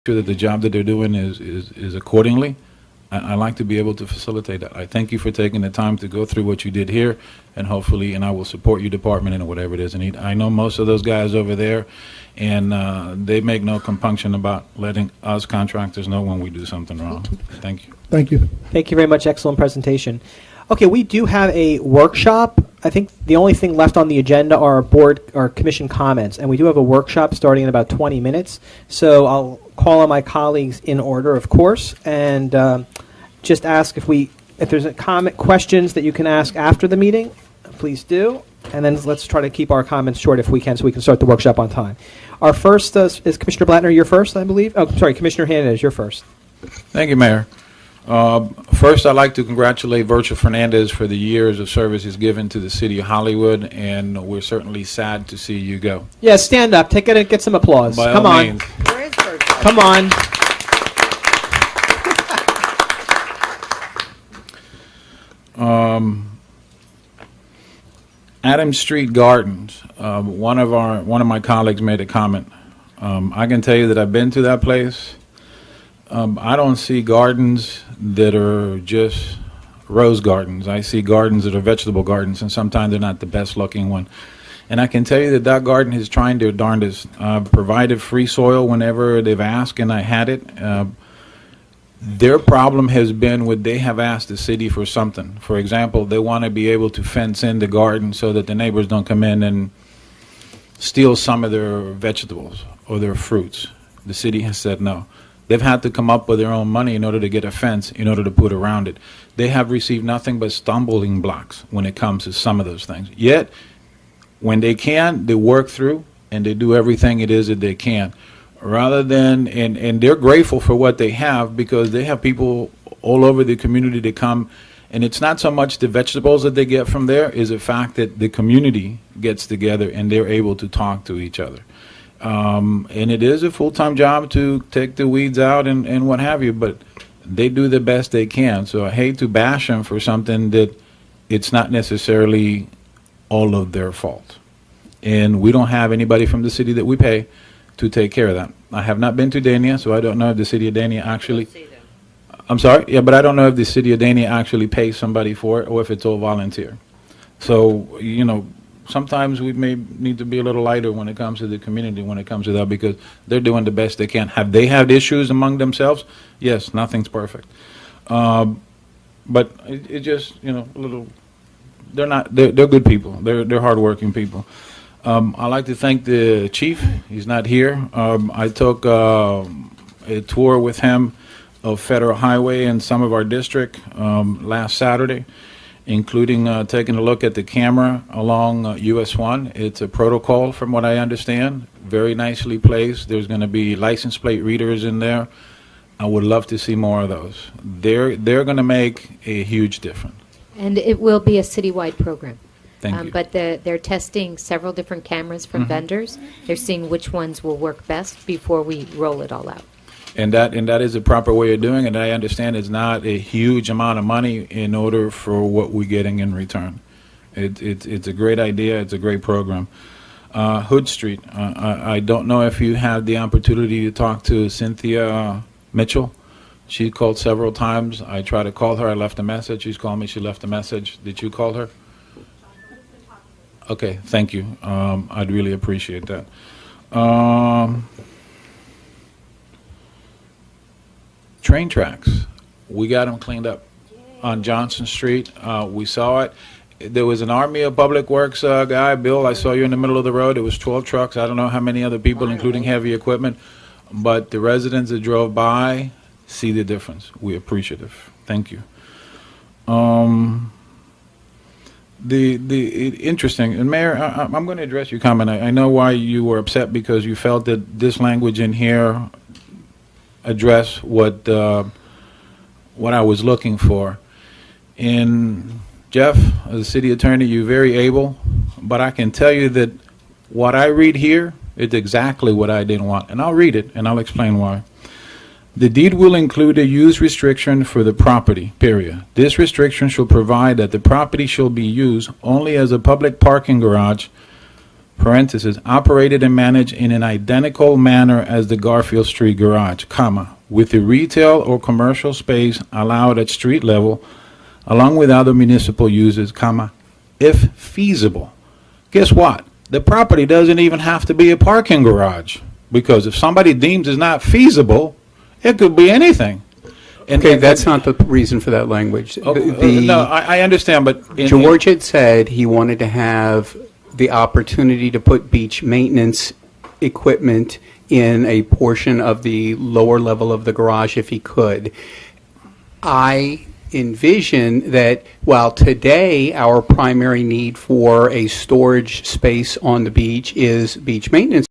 sure that the job that they're doing is accordingly. I like to be able to facilitate that. I thank you for taking the time to go through what you did here, and hopefully, and I will support your department in whatever it is. And I know most of those guys over there, and they make no compunction about letting us contractors know when we do something wrong. Thank you. Thank you. Thank you very much. Excellent presentation. Okay, we do have a workshop. I think the only thing left on the agenda are board or commission comments, and we do have a workshop starting in about 20 minutes. So I'll call on my colleagues in order, of course, and just ask if there's a questions that you can ask after the meeting, please do. And then let's try to keep our comments short if we can, so we can start the workshop on time. Our first is Commissioner Blattner. You're first, I believe. Oh, sorry, Commissioner Hernandez. You're first. Thank you, Mayor. First, I'd like to congratulate Virgil Hernandez for the years of service he's given to the city of Hollywood, and we're certainly sad to see you go. Yeah, stand up. Take it and get some applause. By Come all on. means. Where is Virgil? Come on. Adams Street Gardens. One of my colleagues made a comment. I can tell you that I've been to that place. I don't see gardens that are just rose gardens. I see gardens that are vegetable gardens, and sometimes they're not the best looking one. And I can tell you that that garden is trying their darndest. I've provided free soil whenever they've asked, and I had it. Their problem has been when they have asked the city for something. For example, they want to be able to fence in the garden so that the neighbors don't come in and steal some of their vegetables or their fruits. The city has said no. They've had to come up with their own money in order to get a fence, in order to put around it. They have received nothing but stumbling blocks when it comes to some of those things. Yet, when they can, they work through and they do everything it is that they can. Rather than, and they're grateful for what they have, because they have people all over the community that come, and it's not so much the vegetables that they get from there, is the fact that the community gets together and they're able to talk to each other. And it is a full-time job to take the weeds out and what have you, but they do the best they can. So I hate to bash them for something that it's not necessarily all of their fault. And we don't have anybody from the city that we pay to take care of that. I have not been to Dania, so I don't know if the city of Dania actually... I'm sorry? Yeah, but I don't know if the city of Dania actually pays somebody for it or if it's all volunteer. So, you know, sometimes we may need to be a little lighter when it comes to the community, when it comes to that, because they're doing the best they can. Have they had issues among themselves? Yes, nothing's perfect. But it just, you know, a little... They're good people. They're hardworking people. I'd like to thank the chief. He's not here. I took a tour with him of Federal Highway and some of our district last Saturday, including taking a look at the camera along US 1. It's a protocol, from what I understand, very nicely placed. There's going to be license plate readers in there. I would love to see more of those. They're going to make a huge difference. And it will be a citywide program. Thank you. But they're testing several different cameras from vendors. They're seeing which ones will work best before we roll it all out. And that is a proper way of doing it. I understand it's not a huge amount of money in order for what we're getting in return. It's a great idea. It's a great program. Hood Street. I don't know if you had the opportunity to talk to Cynthia Mitchell. She called several times. I tried to call her. I left a message. She's called me. She left a message. Did you call her? Okay, thank you. I'd really appreciate that. Train tracks. We got them cleaned up on Johnson Street. We saw it. There was an Army of Public Works guy, Bill. I saw you in the middle of the road. It was 12 trucks. I don't know how many other people, including heavy equipment. But the residents that drove by see the difference. We're appreciative. Thank you. Interesting, and Mayor, I'm going to address your comment. I know why you were upset, because you felt that this language in here addressed what I was looking for. And Jeff, as a city attorney, you're very able, but I can tell you that what I read here is exactly what I didn't want, and I'll read it and I'll explain why. The deed will include a use restriction for the property, period. This restriction shall provide that the property shall be used only as a public parking garage parentheses, operated and managed in an identical manner as the Garfield Street garage, comma, with the retail or commercial space allowed at street level, along with other municipal uses, comma, if feasible. Guess what? The property doesn't even have to be a parking garage, because if somebody deems it's not feasible, it could be anything. Okay, that's not the reason for that language. No, I understand, but George had said he wanted to have the opportunity to put beach maintenance equipment in a portion of the lower level of the garage if he could. I envision that while today our primary need for a storage space on the beach is beach maintenance